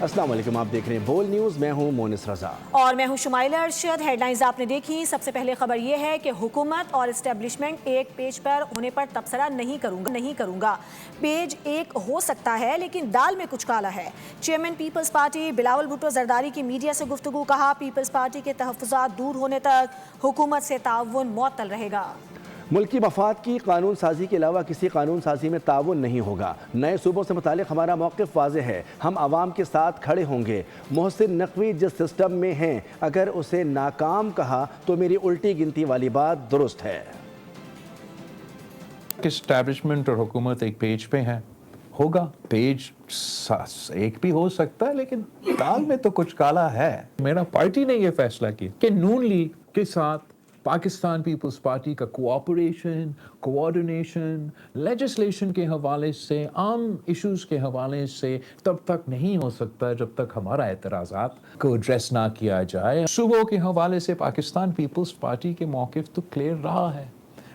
السلام علیکم، آپ دیکھ رہے ہیں بول نیوز، میں ہوں مونس رضا اور میں ہوں شمائلہ ارشد۔ ہیڈ لائنز آپ نے دیکھی۔ سب سے پہلے خبر یہ ہے کہ حکومت اور اسٹیبلشمنٹ ایک پیج پر ہونے پر تبصرہ نہیں کروں گا۔ پیج ایک ہو سکتا ہے لیکن دال میں کچھ کالا ہے۔ چیئرمین پیپلز پارٹی بلاول بھٹو زرداری کی میڈیا سے گفتگو، کہا پیپلز پارٹی کے تحفظات دور ہونے تک حکومت سے تعاون معطل رہے گا۔ ملکی مفاد کی قانون سازی کے علاوہ کسی قانون سازی میں تعاون نہیں ہوگا۔ نئے صوبوں سے متعلق ہمارا موقف واضح ہے، ہم عوام کے ساتھ کھڑے ہوں گے۔ محسن نقوی جس سسٹم میں ہیں، اگر اسے ناکام کہا تو میری الٹی گنتی والی بات درست ہے۔ اسٹیبلشمنٹ اور حکومت ایک پیج پہ ہیں، ہوگا پیج ایک بھی ہو سکتا ہے لیکن دال میں تو کچھ کالا ہے۔ میرا پارٹی نے یہ فیصلہ کیا کہ نون لیگ کے ساتھ پاکستان پیپلز پارٹی کا کوآپریشن، کوآرڈینیشن، لیجسلیشن کے حوالے سے، عام ایشوز کے حوالے سے تب تک نہیں ہو سکتا جب تک ہمارا اعتراضات کو ایڈریس نہ کیا جائے۔ صوبوں کے حوالے سے پاکستان پیپلز پارٹی کے موقف تو کلیئر رہا ہے۔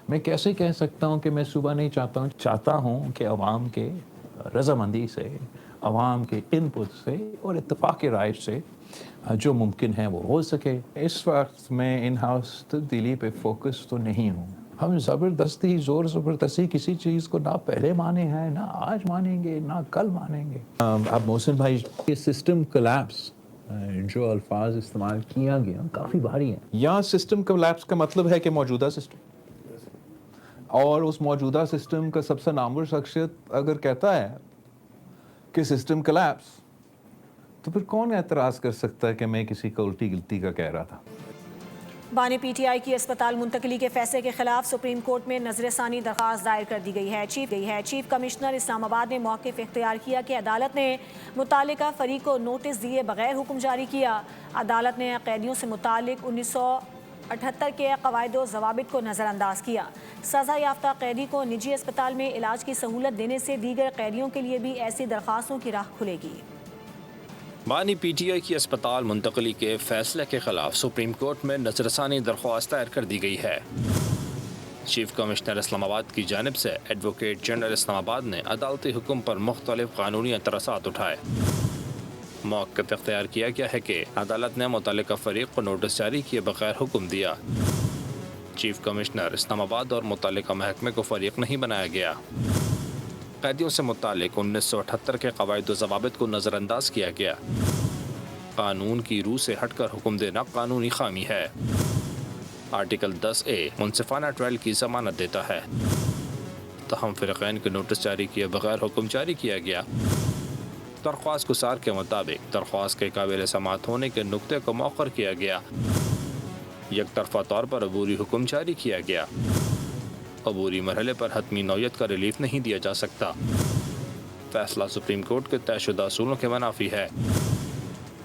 میں کیسے کہہ سکتا ہوں کہ میں صوبہ نہیں چاہتا ہوں کہ عوام کے رضامندی سے، عوام کے ان پٹ سے اور اتفاق رائے سے جو ممکن ہے وہ ہو سکے۔ اس وقت میں ان ہاؤس تبدیلی پہ فوکس تو نہیں ہوں۔ ہم زبردستی، زور زبردستی کسی چیز کو نہ پہلے مانے ہیں، نہ آج مانیں گے، نہ کل مانیں گے۔ اب محسن بھائی، یہ سسٹم کولیپس جو الفاظ استعمال کیا گیا کافی بھاری ہیں۔ یا سسٹم کولیپس کا مطلب ہے کہ موجودہ سسٹم، اور اس موجودہ سسٹم کا سب سے نامور شخصیت اگر کہتا ہے کہ سسٹم کولیپس، تو پھر کون اعتراض کر سکتا ہے کہ میں کسی کو الٹی گلتی کا کہہ رہا تھا۔ بانی پی ٹی آئی کی اسپتال منتقلی کے فیصلے کے خلاف سپریم کورٹ میں نظر ثانی درخواست دائر کر دی گئی ہے۔ چیف کمشنر اسلام آباد نے موقف اختیار کیا کہ عدالت نے متعلقہ فریق کو نوٹس دیے بغیر حکم جاری کیا۔ عدالت نے قیدیوں سے متعلق 1978 کے قواعد و ضوابط کو نظر انداز کیا۔ سزا یافتہ قیدی کو نجی اسپتال میں علاج کی سہولت دینے سے دیگر قیدیوں کے لیے بھی ایسی درخواستوں کی راہ کھلے گی۔ بانی پی ٹی آئی کی اسپتال منتقلی کے فیصلے کے خلاف سپریم کورٹ میں نظر ثانی درخواست دائر کر دی گئی ہے۔ چیف کمشنر اسلام آباد کی جانب سے ایڈوکیٹ جنرل اسلام آباد نے عدالتی حکم پر مختلف قانونی اعتراضات اٹھائے۔ موقف اختیار کیا گیا ہے کہ عدالت نے متعلقہ فریق کو نوٹس جاری کیے بغیر حکم دیا۔ چیف کمشنر اسلام آباد اور متعلقہ محکمے کو فریق نہیں بنایا گیا۔ قیدیوں سے متعلق 1978 کے قواعد و ضوابط کو نظر انداز کیا گیا۔ قانون کی روح سے ہٹ کر حکم دینا قانونی خامی ہے۔ آرٹیکل 10A منصفانہ ٹرائل کی ضمانت دیتا ہے، تاہم فریقین کے نوٹس جاری کیے بغیر حکم جاری کیا گیا۔ درخواست گزار کے مطابق درخواست کے قابل سماعت ہونے کے نقطے کو مؤخر کیا گیا۔ یک طرفہ طور پر عبوری حکم جاری کیا گیا۔ عبوری مرحلے پر حتمی نوعیت کا ریلیف نہیں دیا جا سکتا۔ فیصلہ سپریم کورٹ کے طے شدہ اصولوں کے منافی ہے۔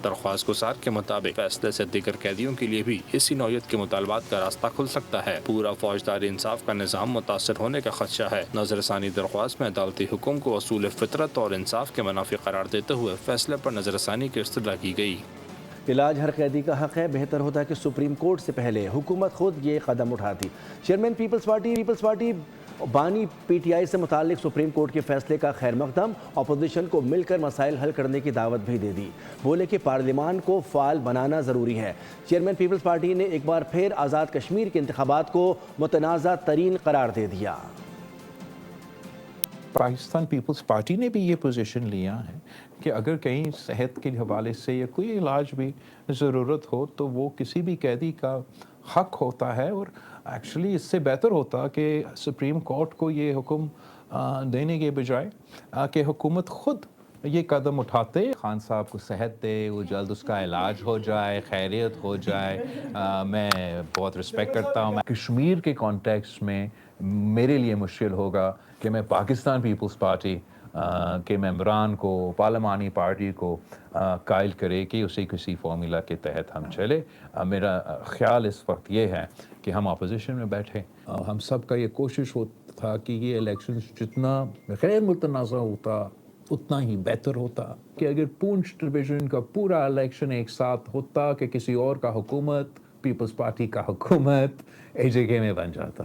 درخواست گزار کے مطابق فیصلے سے دیگر قیدیوں کے لیے بھی اسی نوعیت کے مطالبات کا راستہ کھل سکتا ہے۔ پورا فوجداری انصاف کا نظام متاثر ہونے کا خدشہ ہے۔ نظر ثانی درخواست میں عدالتی حکم کو اصول فطرت اور انصاف کے منافی قرار دیتے ہوئے فیصلے پر نظر ثانی کی استدعا کی گئی۔ علاج ہر قیدی کا حق ہے، بہتر ہوتا ہے کہ سپریم کورٹ سے پہلے حکومت خود یہ قدم اٹھاتی۔ چیئرمین پیپلز پارٹی بانی پی ٹی آئی سے متعلق سپریم کورٹ کے فیصلے کا خیر مقدم، اپوزیشن کو مل کر مسائل حل کرنے کی دعوت بھی دے دی۔ بولے کہ پارلیمان کو فعال بنانا ضروری ہے۔ چیئرمین پیپلز پارٹی نے ایک بار پھر آزاد کشمیر کے انتخابات کو متنازع ترین قرار دے دیا۔ پاکستان پیپلز پارٹی نے بھی یہ پوزیشن لیا ہے کہ اگر کہیں صحت کے حوالے سے یا کوئی علاج بھی ضرورت ہو تو وہ کسی بھی قیدی کا حق ہوتا ہے، اور ایکچولی اس سے بہتر ہوتا کہ سپریم کورٹ کو یہ حکم دینے کے بجائے کہ حکومت خود یہ قدم اٹھاتے، خان صاحب کو صحت دے، وہ جلد اس کا علاج ہو جائے، خیریت ہو جائے۔ میں بہت رسپیکٹ کرتا ہوں۔ کشمیر کے کانٹیکسٹ میں میرے لیے مشکل ہوگا کہ میں پاکستان پیپلز پارٹی کے ممبران کو، پارلیمانی پارٹی کو قائل کرے کہ اسے کسی فارمولا کے تحت ہم چلے۔ میرا خیال اس وقت یہ ہے کہ ہم اپوزیشن میں بیٹھے، ہم سب کا یہ کوشش ہوتا تھا کہ یہ الیکشن جتنا غیر متنازع ہوتا اتنا ہی بہتر ہوتا، کہ اگر پونچھ ڈویژن کا پورا الیکشن ایک ساتھ ہوتا کہ کسی اور کا حکومت، پیپلز پارٹی کا حکومت ایک جگہ میں بن جاتا۔